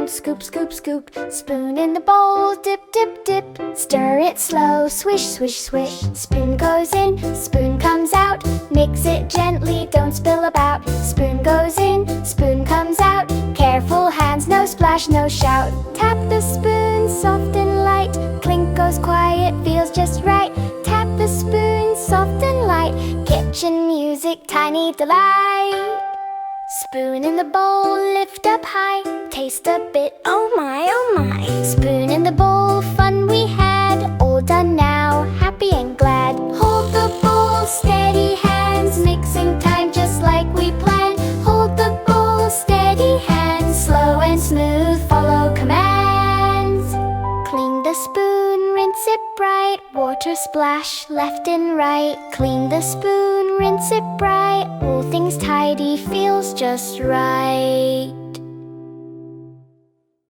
around, scoop, scoop, scoop. Spoon in the bowl, dip, dip, dip. Stir it slow, swish, swish, swish. Spoon goes in, spoon comes out. Mix it gently, don't spill about. Spoon goes in, spoon comes out. Careful hands, no splash, no shout. Tap the spoon, soft and light. Clink goes quiet, feels just right. Tap the spoon, soft and light. Kitchen music, tiny delight. Spoon in the bowl, lift up high. Taste a bit, oh my, oh my. Spoon in the bowl, fun we had. All done now, happy and glad. Hold the bowl, steady hands. Mixing time just like we planned. Hold the bowl, steady hands. Slow and smooth, follow commands. Clean the spoon, rinse it bright. Water splash, left and right. Clean the spoon, rinse it bright. All things tidy, feels just right.